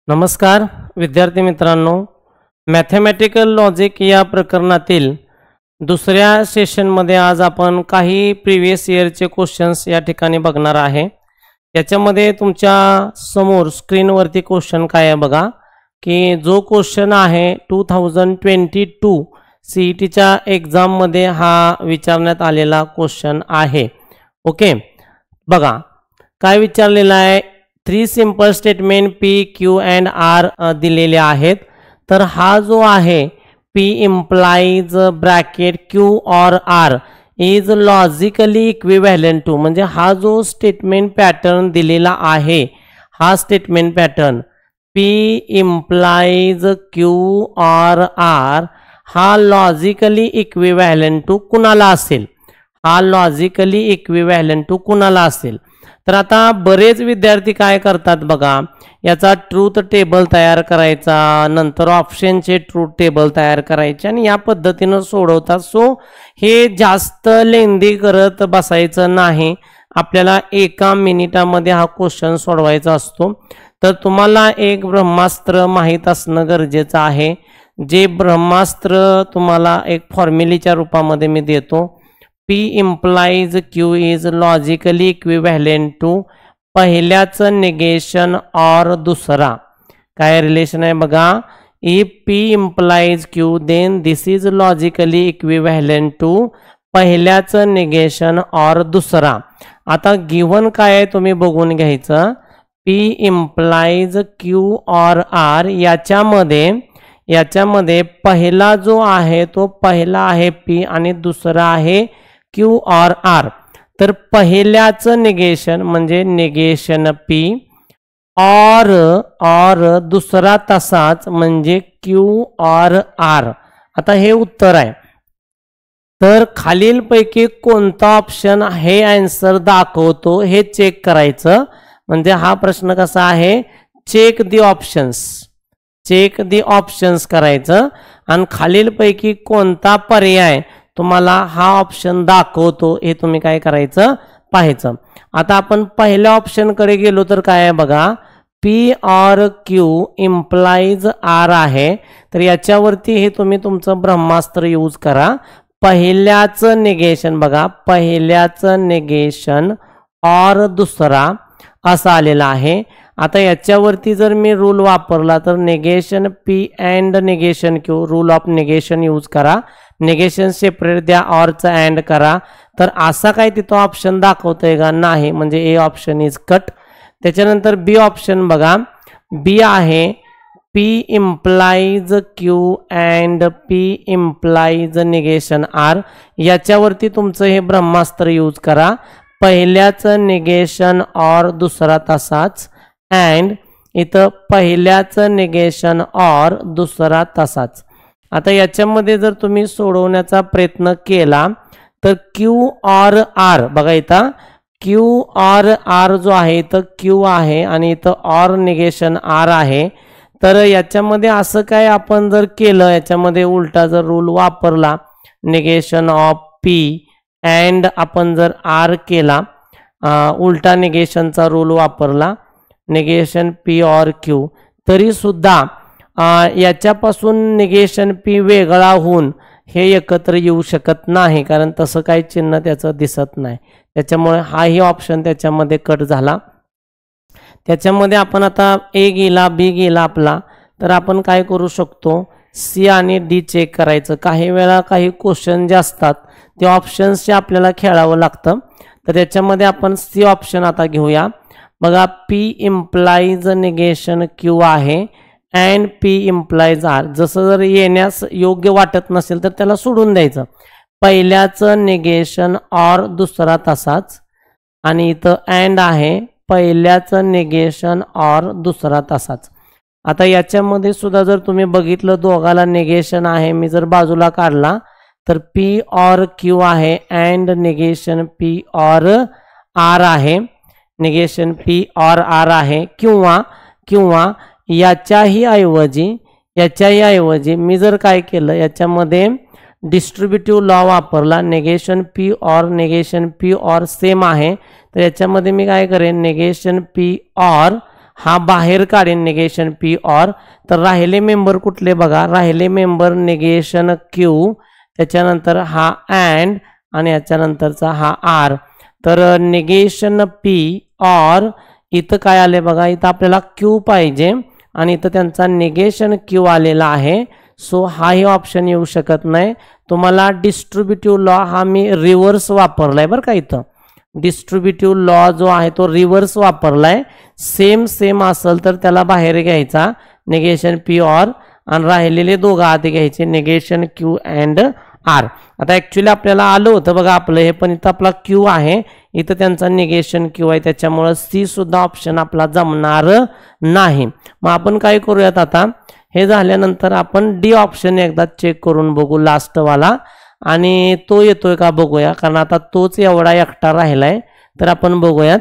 नमस्कार विद्यार्थी मित्रांनो, मॅथमॅटिकल लॉजिक या प्रकरणातील दुसऱ्या सेशनमध्ये आज आपण काही प्रीवियस इयरचे क्वेश्चन्स या ठिकाणी बघणार आहे। याच्यामध्ये तुमच्या समोर स्क्रीनवरती क्वेश्चन काय आहे बघा, की जो क्वेश्चन आहे 2022 सीईटीच्या एग्जाममध्ये हा विचारण्यात आलेला क्वेश्चन आहे। ओके, बघा काय विचारलेला आहे। 3 simple statement P, Q and R दिलेले आहेत। तर हा जो आहे P implies bracket Q or R is logically equivalent to, म्हणजे हा जो स्टेटमेंट पॅटर्न दिलेला आहे, हा statement pattern P implies Q or R हा लॉजिकली इक्विव्हॅलेंट टू कुणाला असेल, हा लॉजिकली इक्विव्हॅलेंट टू कुणाला असेल। तर आता बरेच विद्यार्थी काय करतात बघा, याचा ट्रूथ टेबल तयार करायचा, नंतर ऑप्शनचे ट्रूथ टेबल तयार करायचे आणि या पद्धतीने सोडवतात। सो हे जास्त लेंदी करत बसायचं नाही, आपल्याला एका मिनिटामध्ये हा क्वेश्चन सोडवायचा असतो। तर तुम्हाला एक ब्रह्मास्त्र माहित असणं गरजेचं आहे, जे ब्रह्मास्त्र तुम्हाला एक फॉर्म्युलीच्या रूपामध्ये मी देतो। P implies Q is logically equivalent to पहिल्याच निगेशन और दुसरा। काय रिलेशन आहे बघा, if P implies Q then this is logically equivalent to पहिल्याच निगेशन और दुसरा। आता गिवन काय आहे तुम्ही बघून घ्यायचं। P implies Q or R याच्यामध्ये पहिला जो आहे तो पहिला आहे P आणि दुसरा आहे Q और R। तर पहिल्याच निगेशन म्हणजे निगेशन P और दुसरा तसाच म्हणजे Q और R। आता हे उत्तर आहे। तर खालीलपैकी कोणता ऑप्शन हे आन्सर दाखवतो हे चेक करायचं। म्हणजे हा प्रश्न कसा आहे, check the options, check the options करायचं आणि खालीलपैकी कोणता पर्याय तुम्हाला हा ऑप्शन दाखवतो हे तुम्ही काय करायचं पाहायचं। आता आपण पहिल्या ऑप्शन कडे गेलो तर काय आहे बघा, P और Q implies R आहे। तर याच्यावरती हे तुम्ही तुमचं ब्रह्मास्त्र यूज करा। पहिल्याच निगेशन बघा, पहिल्याच निगेशन और दुसरा असा आलेला आहे। आता याच्यावरती जर मी रूल वापरला तर negation P and negation Q, rule of negation use करा, निगेशन सेपरेट द्या, ऑरचा अँड करा। तर असा काय तिथं ऑप्शन दाखवतोय का, नाही, म्हणजे ए ऑप्शन इज कट। त्याच्यानंतर बी ऑप्शन बघा, बी आहे P implies Q and P implies negation R। याच्यावरती तुमचं हे ब्रह्मास्त्र यूज करा, पहिल्याच निगेशन और दुसरा तसाच अँड इथं पहिल्याच निगेशन और दुसरा तसाच। आता याच्यामध्ये जर तुम्ही सोडवण्याचा प्रयत्न केला तर Q और R बघा, इथं Q और R जो आहे इथं Q आहे आणि इथं और निगेशन R आहे। तर याच्यामध्ये असं काय आपण जर केलं, याच्यामध्ये उलटा जर रूल वापरला, निगेशन ऑफ P अँड आपण जर R केला, उलटा निगेशनचा रूल वापरला, निगेशन P और Q, तरी सुद्धा याच्यापासून निगेशन P वेगळा होऊन हे एकत्र येऊ शकत नाही, कारण तसं काही चिन्ह त्याचं दिसत नाही। त्याच्यामुळे हाही ऑप्शन त्याच्यामध्ये कट झाला। त्याच्यामध्ये आपण आता ए गेला, बी गेला आपला, तर आपण काय करू शकतो, सी आणि डी चेक करायचं। काही वेळा काही क्वेश्चन जे असतात ते ऑप्शन्सचे आपल्याला खेळावं लागतं। तर त्याच्यामध्ये आपण सी ऑप्शन आता घेऊया बघा, P implies निगेशन Q आहे अँड P implies R। जसं जर येण्यास योग्य वाटत नसेल तर त्याला सोडून द्यायचं, पहिल्याच निगेशन और दुसरा तसाच आणि इथं अँड आहे पहिल्याच निगेशन और दुसरा तसाच। आता याच्यामध्ये सुद्धा जर तुम्ही बघितलं, दोघाला निगेशन आहे, मी जर बाजूला काढला तर P और Q आहे अँड निगेशन P और R आहे, निगेशन P और R आहे। किंवा याच्याही ऐवजी मी जर काय केलं, याच्यामध्ये डिस्ट्रीब्युटिव्ह लॉ वापरला, निगेशन P और सेम आहे, तर याच्यामध्ये मी काय करेन, निगेशन P और हा बाहेर काढेन निगेशन पी ऑर. तर राहिले मेंबर कुठले बघा, राहिले मेंबर निगेशन क्यू, त्याच्यानंतर हा अँड आणि याच्यानंतरचा हा आर. तर निगेशन पी ऑर इथं काय आले बघा, इथं आपल्याला क्यू पाहिजे आणि इथं त्यांचा निगेशन क्यू आलेला आहे. सो हाही ऑप्शन येऊ शकत नाही. तुम्हाला डिस्ट्रीब्युटिव्ह लॉ हा मी रिव्हर्स वापरलाय बरं का. इथं डिस्ट्रीब्युटिव्ह लॉ जो आहे तो रिव्हर्स वापरलाय. सेम असेल तर त्याला बाहेर घ्यायचा निगेशन पी ऑर आणि राहिलेले दोघं आत घ्यायचे निगेशन क्यू अँड आर. आता ॲक्च्युली आपल्याला आलं होतं बघा आपलं हे, पण इथं आपला क्यू आहे, इथं त्यांचा निगेशन क्यू आहे, त्याच्यामुळं सी सुद्धा ऑप्शन आपला जमणार नाही. मग आपण काय करूयात आता, हे झाल्यानंतर आपण डी ऑप्शन एकदा चेक करून बघू लास्टवाला, आणि तो येतोय का बघूया, कारण आता तोच एवढा एकटा राहिलाय. तर आपण बघूयात.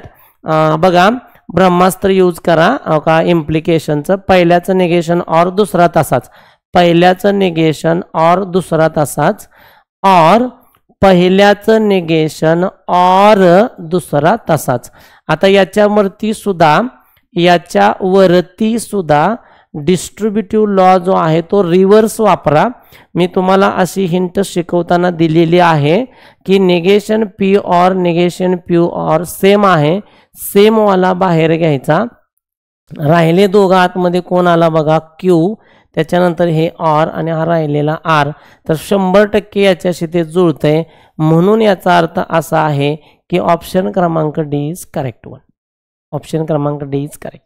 बघा ब्रह्मास्त्र यूज करा का इम्प्लिकेशनचं, पहिल्याचं निगेशन और दुसरा तसाच, पहिल्याचं निगेशन और दुसरा तसाच, और पहिल्याचं निगेशन और दुसरा तसाच. आता याच्यावरती सुद्धा डिस्ट्रीब्युटिव्ह लॉ जो आहे तो रिव्हर्स वापरा. मी तुम्हाला अशी हिंट शिकवताना दिलेली आहे की निगेशन पी और निगेशन पी और सेम आहे, सेम वाला बाहेर घ्यायचा. राहिले दोघं आतमध्ये कोण आला बघा, क्यू, त्याच्यानंतर हे ऑर आणि हा राहिलेला आर. तर 100% याच्याशी ते जुळतंय, म्हणून याचा अर्थ असा आहे की ऑप्शन क्रमांक D is correct one. Option क्रमांक डी इज करेक्ट.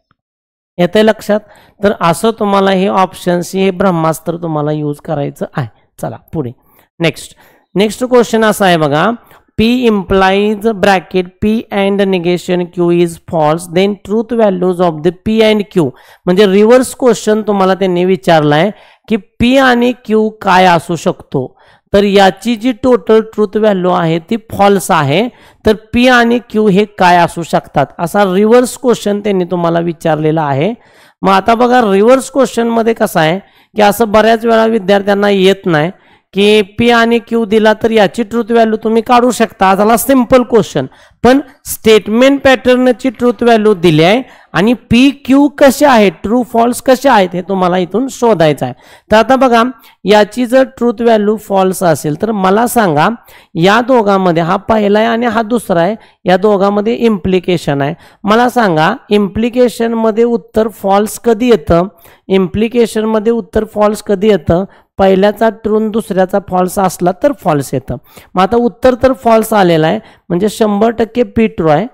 येते लक्षात. तर असं तुम्हाला हे ऑप्शन्स, हे ब्रह्मास्त्र तुम्हाला यूज करायचं आहे. चला पुढे नेक्स्ट क्वेश्चन असा आहे बघा, P implies bracket P and negation Q is false, then truth values of the P and Q. म्हणजे रिव्हर्स क्वेश्चन तुम्हाला त्यांनी विचारलाय की P आणि Q काय असू शकतो. तर याची जी टोटल ट्रूथ व्हॅल्यू आहे ती फॉल्स आहे. तर P आणि Q हे काय असू शकतात, असा रिव्हर्स क्वेश्चन त्यांनी तुम्हाला विचारलेला आहे. मग आता बघा रिव्हर्स क्वेश्चन मध्ये कसं आहे की असं बऱ्याच वेळा विद्यार्थ्यांना येत नाही की P आणि Q दिला तर याची ट्रूथ व्हॅल्यू तुम्ही काढू शकता, झाला सिंपल क्वेश्चन. पण स्टेटमेंट पॅटर्नची ट्रूथ व्हॅल्यू दिली आहे आणि P Q कसे आहेत, ट्रू फॉल्स कसे आहेत, हे तुम्हाला इथून शोधायचं आहे. तर आता बघा याची जर ट्रूथ व्हॅल्यू फॉल्स असेल तर मला सांगा या दोघांमध्ये, हा पहिला आहे आणि हा दुसरा आहे, या दोघांमध्ये इम्प्लिकेशन आहे. मला सांगा इम्प्लिकेशन मध्ये उत्तर फॉल्स कधी येतं, इम्प्लिकेशन मध्ये उत्तर फॉल्स कधी येतं, पहिल्याचा ट्रू दुसऱ्याचा फॉल्स असला तर फॉल्स येतं. मग आता उत्तर तर फॉल्स आलेला आहे म्हणजे 100% पी ट्रू आहे,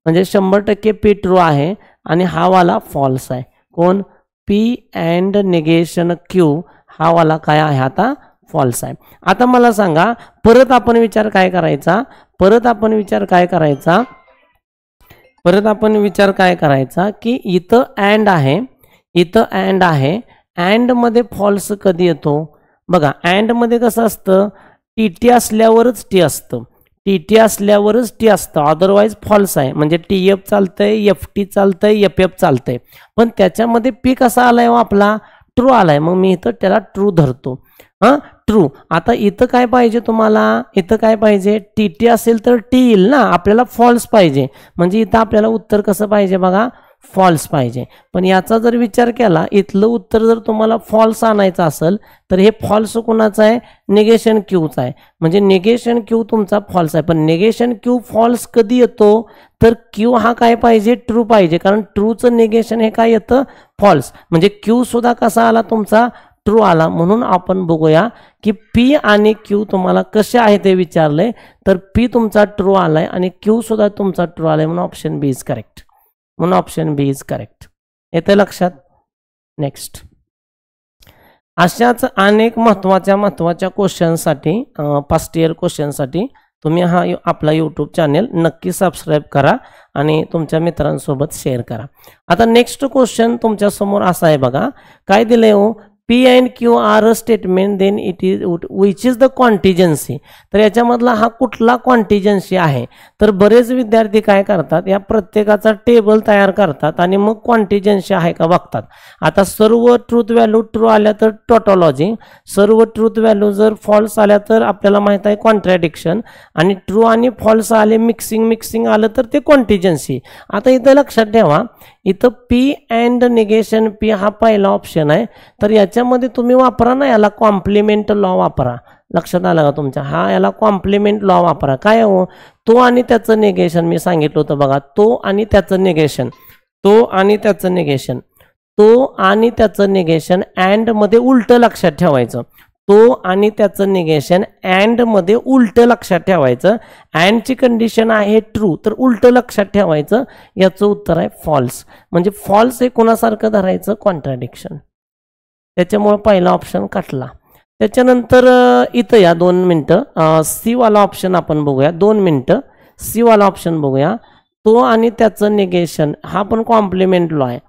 म्हणजे 100% पी ट्रू आहे आणि हा वाला फॉल्स आहे. कोण, पी अँड निगेशन क्यू, हा वाला काय आहे आता फॉल्स आहे. आता मला सांगा परत आपण विचार काय करायचा, परत आपण विचार काय करायचा की इथं अँड आहे, इथं अँड आहे, अँड मध्ये फॉल्स कधी येतो बघा. अँड मध्ये कसं असतं, टी असल्यावरच टी असतं, टी असल्यावरच टी असतं, अदरवाईज फॉल्स आहे. म्हणजे TF चालतंय, FT चालतंय, FF चालतंय, पण त्याच्यामध्ये पी कसा आलाय आपला ट्रू आलाय. मग मी इथं त्याला ट्रू धरतो. ट्रू. आता इथं काय पाहिजे तुम्हाला, इथं काय पाहिजे, टी असेल तर टी येईल ना, आपल्याला फॉल्स पाहिजे. म्हणजे इथं आपल्याला उत्तर कसं पाहिजे बघा, फॉल्स पाहिजे. पण याचा जर विचार केला, इथलं उत्तर जर तुम्हाला फॉल्स आणायचं असेल तर हे फॉल्स कोणाचं आहे, निगेशन क्यूचं आहे. म्हणजे निगेशन क्यू तुमचा फॉल्स आहे. पण निगेशन क्यू फॉल्स कधी येतो, तर क्यू हा काय पाहिजे, ट्रू पाहिजे, कारण ट्रूचं निगेशन हे काय येतं, फॉल्स. म्हणजे क्यू सुद्धा कसा आला तुमचा, ट्रू आला. म्हणून आपण बघूया की पी आणि क्यू तुम्हाला कसे आहे ते विचारले, तर पी तुमचा ट्रू आलाय आणि क्यू सुद्धा तुमचा ट्रू आलाय, म्हणून ऑप्शन बी इज करेक्ट. म्हणून ऑप्शन बी इज करेक्ट. येते लक्षात. नेक्स्ट अशाच अनेक महत्वाच्या क्वेश्चनसाठी, फर्स्ट इयर क्वेश्चनसाठी तुम्ही हा आपला यूट्यूब चॅनल नक्की सबस्क्राईब करा आणि तुमच्या मित्रांसोबत शेअर करा. आता नेक्स्ट क्वेश्चन तुमच्या समोर असा आहे बघा, काय दिलंय हो, P and Q are a statement, then it is which is the contingency. तर याच्यामधला हा कुठला कॉन्टिजन्सी आहे. तर बरेच विद्यार्थी काय करतात, या प्रत्येकाचा टेबल तयार करतात आणि मग कॉन्टिजन्सी आहे का बघतात. आता सर्व ट्रूथ व्हॅल्यू ट्रू आल्या तर टोटॉलॉजी, सर्व ट्रूथ व्हॅल्यू जर फॉल्स आल्या तर आपल्याला माहित आहे कॉन्ट्रॅडिक्शन, आणि ट्रू आणि फॉल्स आले मिक्सिंग आलं तर ते कॉन्टिजन्सी. आता इथं लक्षात ठेवा, इथं पी अँड निगेशन पी हा पहिला ऑप्शन आहे, तर याच्यामध्ये तुम्ही वापरा ना याला कॉम्प्लिमेंट लॉ वापरा. लक्षात आलं का तुमच्या? हा याला कॉम्प्लिमेंट लॉ वापरा. काय हो, तो आणि त्याचं निगेशन मी सांगितलं होतं बघा, तो आणि त्याचं निगेशन, तो आणि त्याचं निगेशन, तो आणि त्याचं निगेशन अँड मध्ये उलट लक्षात ठेवायचं. तो आणि त्याचं निगेशन अँड मध्ये उलट लक्षात ठेवायचं. अँडची कंडिशन आहे ट्रू, तर उलट लक्षात ठेवायचं. याचं उत्तर आहे फॉल्स. म्हणजे फॉल्स हे कोणासारखं धरायचं? कॉन्ट्राडिक्शन. त्याच्यामुळे पहिला ऑप्शन काटला. त्याच्यानंतर इथं या 2 मिनटं सी वाला ऑप्शन आपण बघूया. 2 मिनटं सी वाला ऑप्शन बघूया. तो आणि त्याचं निगेशन हा पण कॉम्प्लिमेंट लॉ आहे,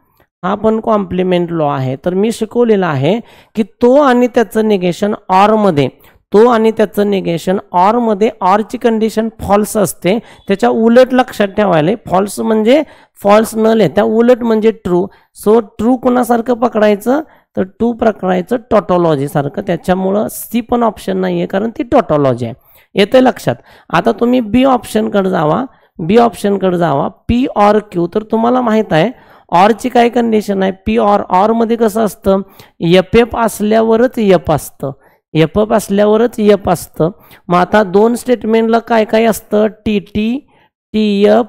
हा पण कॉम्प्लिमेंट लॉ आहे. तर मी शिकवलेला आहे की तो आणि त्याचं निगेशन ऑर मध्ये, तो आणि त्याचं निगेशन ऑर मध्ये ऑरची कंडिशन फॉल्स असते. त्याच्या उलट लक्षात ठेवायला, फॉल्स म्हणजे फॉल्स न लिहिता उलट म्हणजे ट्रू. सो ट्रू कोणासारखं पकडायचं? तर ट्रू पकडायचं टॉटॉलॉजी सारखं. त्याच्यामुळं सी पण ऑप्शन नाहीये, कारण ती टॉटॉलॉजी आहे. येते लक्षात? आता तुम्ही बी ऑप्शनकडे जावा, बी ऑप्शनकडे जावा, पी ऑर क्यू. तर तुम्हाला माहित आहे ऑरची काय कंडिशन आहे? P or. ऑर मध्ये कसं असतं? एफ एफ असल्यावरच एफ असतं, एफ एफ असल्यावरच एफ असतं. मग आता 2 स्टेटमेंटला काय काय असतं? T T, T F,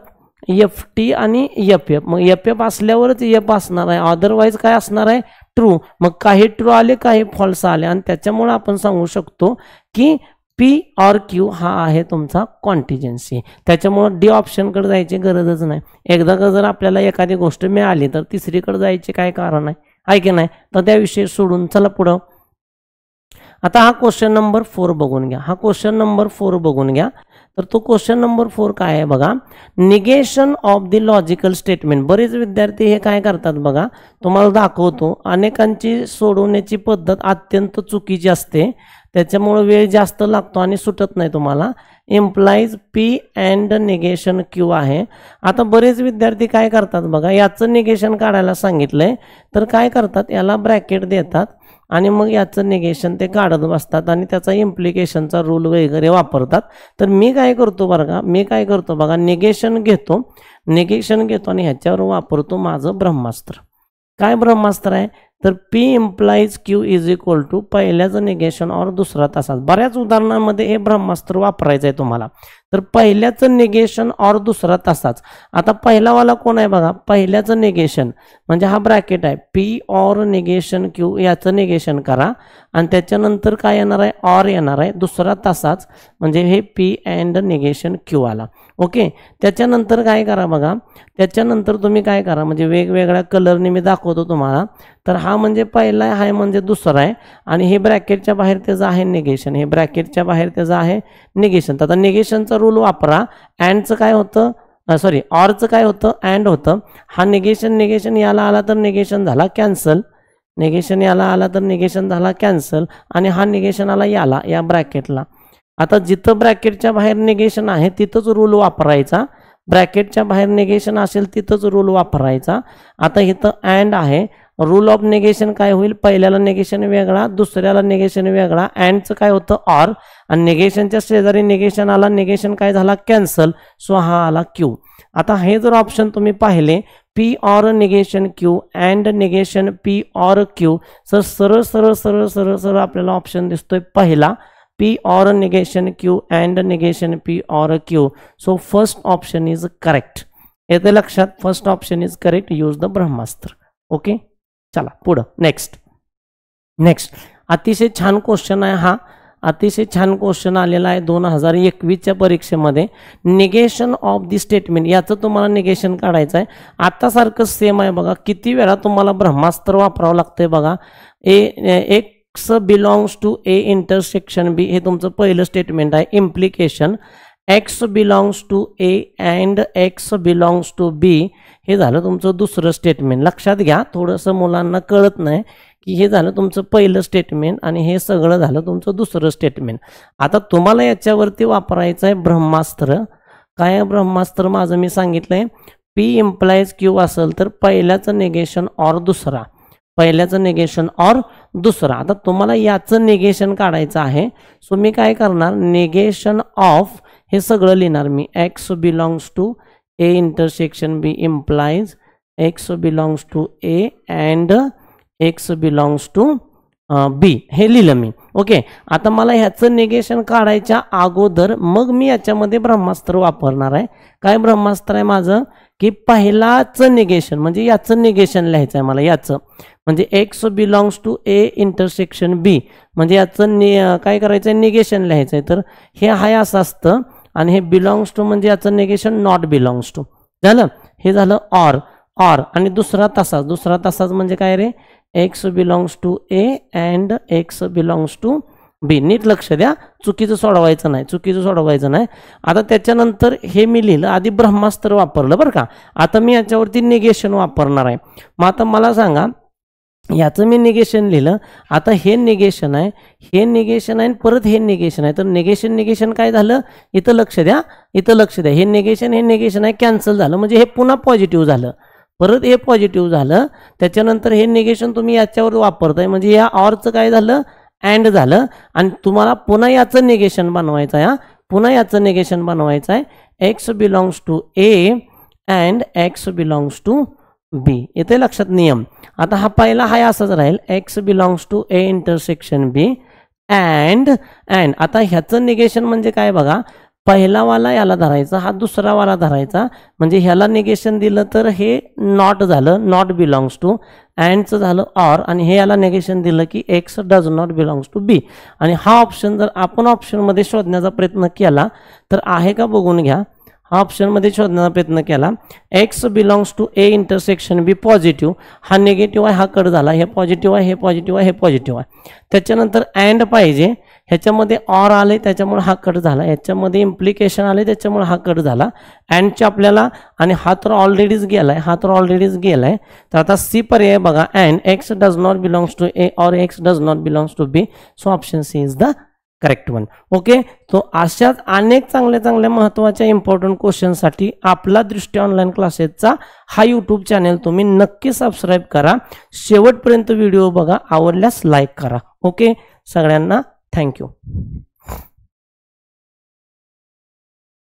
F T आणि एफ एफ. मग एफ एफ असल्यावरच एफ असणार आहे, अदरवाईज काय असणार आहे? ट्रू. मग काही ट्रू आले, काही फॉल्स आले, आणि त्याच्यामुळे आपण सांगू शकतो की पी ऑर क्यू हा आहे तुमचा कॉन्टिजेन्सी. त्याच्यामुळे डी ऑप्शनकडे जायची गरजच नाही. एकदा का जर आपल्याला एखादी गोष्ट मिळाली तर तिसरीकडे जायचे काय कारण आहे की नाही? तर त्याविषयी सोडून चला पुढं. आता हा क्वेश्चन नंबर 4 बघून घ्या. हा क्वेश्चन नंबर 4 बघून घ्या. तर तो क्वेश्चन नंबर 4 काय आहे बघा, negation of the logical statement. बरेच विद्यार्थी हे काय करतात बघा, तुम्हाला दाखवतो. अनेकांची सोडवण्याची पद्धत अत्यंत चुकीची असते, त्याच्यामुळे वेळ जास्त लागतो आणि सुटत नाही तुम्हाला. Implies P and negation Q आहे. आता बरेच विद्यार्थी काय करतात बघा, याचं निगेशन काढायला सांगितलंय तर काय करतात, याला ब्रॅकेट देतात आणि मग याचं निगेशन ते काढत बसतात आणि त्याचा इम्प्लिकेशनचा रूल वगैरे वापरतात. तर मी काय करतो बरं का, मी काय करतो बघा, निगेशन घेतो, निगेशन घेतो आणि ह्याच्यावर वापरतो माझं ब्रह्मास्त्र. काय ब्रह्मास्त्र आहे? तर P implies Q is equal to पहिल्याचं निगेशन और दुसरा तसाच. बऱ्याच उदाहरणांमध्ये हे ब्रह्मास्त्र वापरायचं आहे तुम्हाला. तर पहिल्याचं निगेशन और दुसरा तसाच. आता पहिलावाला कोण आहे बघा, पहिल्याचं निगेशन म्हणजे हा ब्रॅकेट आहे, पी ऑर निगेशन क्यू, याचं निगेशन करा आणि त्याच्यानंतर काय येणार आहे? ऑर येणार आहे. दुसरा तसाच म्हणजे हे पी अँड निगेशन क्यू आला. ओके. त्याच्यानंतर काय करा बघा, त्याच्यानंतर तुम्ही काय करा, म्हणजे वेगवेगळ्या कलरने मी दाखवतो तुम्हाला. तर हा म्हणजे पहिला आहे, हा म्हणजे दुसरा आहे, आणि हे ब्रॅकेटच्या बाहेर त्याचं आहे निगेशन, हे ब्रॅकेटच्या बाहेर त्याचं आहे निगेशन. तर आता निगेशनचा रूल वापरा. अँडचं काय होतं, सॉरी ऑरचं काय होतं? अँड होतं. हा निगेशन, निगेशन याला आला तर निगेशन झाला कॅन्सल, निगेशन याला आला तर निगेशन झाला कॅन्सल, आणि हा निगेशन आला याला, या ब्रॅकेटला. आता जिथं ब्रॅकेटच्या बाहेर निगेशन आहे तिथंच रूल वापरायचा, ब्रॅकेटच्या बाहेर निगेशन असेल तिथंच रूल वापरायचा. आता इथं अँड आहे, रूल ऑफ निगेशन काय होईल? पहिल्याला निगेशन वेगळा, दुसऱ्याला निगेशन वेगळा. अँडचं काय होतं? ऑर, आणि निगेशनच्या शेजारी निगेशन आला, निगेशन काय झाला? कॅन्सल. सो हा आला क्यू. आता हे जर ऑप्शन तुम्ही पाहिले, P or negation Q and negation P or Q, तर सरळ सरळ सरळ सरळ सरळ आपल्याला ऑप्शन दिसतोय पहिला, P or negation Q and negation P or Q. So first option is correct. येते लक्षात, first option is correct. Use the Brahmastra. Okay, चला पुढं. नेक्स्ट अतिशय छान क्वेश्चन आहे हा, अतिशय छान क्वेश्चन आलेला आहे 2021च्या परीक्षेमध्ये. निगेशन ऑफ द स्टेटमेंट, याचं तुम्हाला निगेशन काढायचं आहे. आता सारखं सेम आहे बघा, किती वेळा तुम्हाला ब्रह्मास्त्र वापरावं लागतंय बघा. X belongs to A intersection B, हे तुमचं पहिलं स्टेटमेंट आहे. Implication X belongs to A and X belongs to B, हे झालं तुमचं दुसरं स्टेटमेंट. लक्षात घ्या, थोडंसं मुलांना कळत नाही की हे झालं तुमचं पहिलं स्टेटमेंट आणि हे सगळं झालं तुमचं दुसरं स्टेटमेंट. आता तुम्हाला याच्यावरती वापरायचं आहे ब्रह्मास्त्र. काय आहे ब्रह्मास्त्र माझं मी सांगितलंय, पी इम्प्लाइज क्यू असेल तर पहिल्याचं निगेशन ऑर दुसरा, पहिल्याचं निगेशन ऑर दुसरा. आता तुम्हाला याचं निगेशन काढायचं आहे. सो मी काय करणार, निगेशन ऑफ हे सगळं लिहिणार मी. X belongs to A intersection B implies x belongs to A and x belongs to B हे लिहिलं मी. ओके, आता मला ह्याचं निगेशन काढायच्या अगोदर मग मी याच्यामध्ये ब्रह्मास्त्र वापरणार आहे. काय ब्रह्मास्त्र आहे माझं की पहिलाचं निगेशन म्हणजे याचं निगेशन लिहायचं आहे मला. याचं म्हणजे x belongs to A intersection B म्हणजे याचं काय करायचं आहे निगेशन लिहायचं आहे. तर हे हाय असं असतं आणि हे बिलॉंग्स टू म्हणजे याचं निगेशन नॉट बिलॉंग्स टू झालं. हे झालं ऑर आणि दुसरा तसाच म्हणजे काय रे x belongs to A and x belongs to B. नीट लक्ष द्या, चुकीचं सोडवायचं नाही. आता त्याच्यानंतर हे मी लिहिलं आधी ब्रह्मास्त्र वापरलं बरं का. आता मी याच्यावरती निगेशन वापरणार आहे. मग आता मला सांगा याचं मी निगेशन लिहिलं. आता हे निगेशन आहे आणि परत हे निगेशन आहे. तर निगेशन काय झालं इथं लक्ष द्या. हे निगेशन आहे कॅन्सल झालं म्हणजे हे पुन्हा पॉझिटिव्ह झालं. परत हे पॉझिटिव्ह झालं. त्याच्यानंतर हे निगेशन तुम्ही याच्यावर वापरताय म्हणजे या ऑरचं काय झालं अँड झालं आणि तुम्हाला पुन्हा याचं निगेशन बनवायचं आहे. x belongs to A and x belongs to B. येते लक्षात नियम. आता हा पहिला हाय असाच राहील x belongs to A intersection B and आता ह्याचं निगेशन म्हणजे काय बघा. पहिला वाला याला धरायचा, हा दुसरा वाला धरायचा म्हणजे ह्याला निगेशन दिलं तर हे नॉट झालं, नॉट बिलॉंग्स टू. अँडचं झालं ऑर आणि हे याला निगेशन दिलं की X does not belongs to B. आणि हा ऑप्शन जर आपण ऑप्शनमध्ये शोधण्याचा प्रयत्न केला तर आहे का बघून घ्या. हा ऑप्शनमध्ये शोधण्याचा प्रयत्न केला X belongs to A intersection B positive, हा निगेटिव्ह आहे, हा कट झाला. हे पॉझिटिव्ह आहे, हे पॉझिटिव्ह आहे, हे पॉझिटिव्ह आहे. त्याच्यानंतर अँड पाहिजे, ह्याच्यामध्ये ऑर आले त्याच्यामुळे हा कट झाला. ह्याच्यामध्ये इम्प्लिकेशन आले त्याच्यामुळे हा कट झाला अँडचे आपल्याला. आणि हा तर ऑलरेडीच गेलाय. तर आता सी पर्याय बघा and X does not belongs to A और X does not belongs to B. So option C is the correct one. Okay, तो अशाच अनेक चांगल्या महत्त्वाच्या इम्पॉर्टंट क्वेश्चनसाठी आपला दृष्टी ऑनलाईन क्लासेसचा हा यूट्यूब चॅनल तुम्ही नक्की सबस्क्राईब करा. शेवटपर्यंत व्हिडिओ बघा, आवडल्यास लाईक करा. ओके, सगळ्यांना थँक्यू.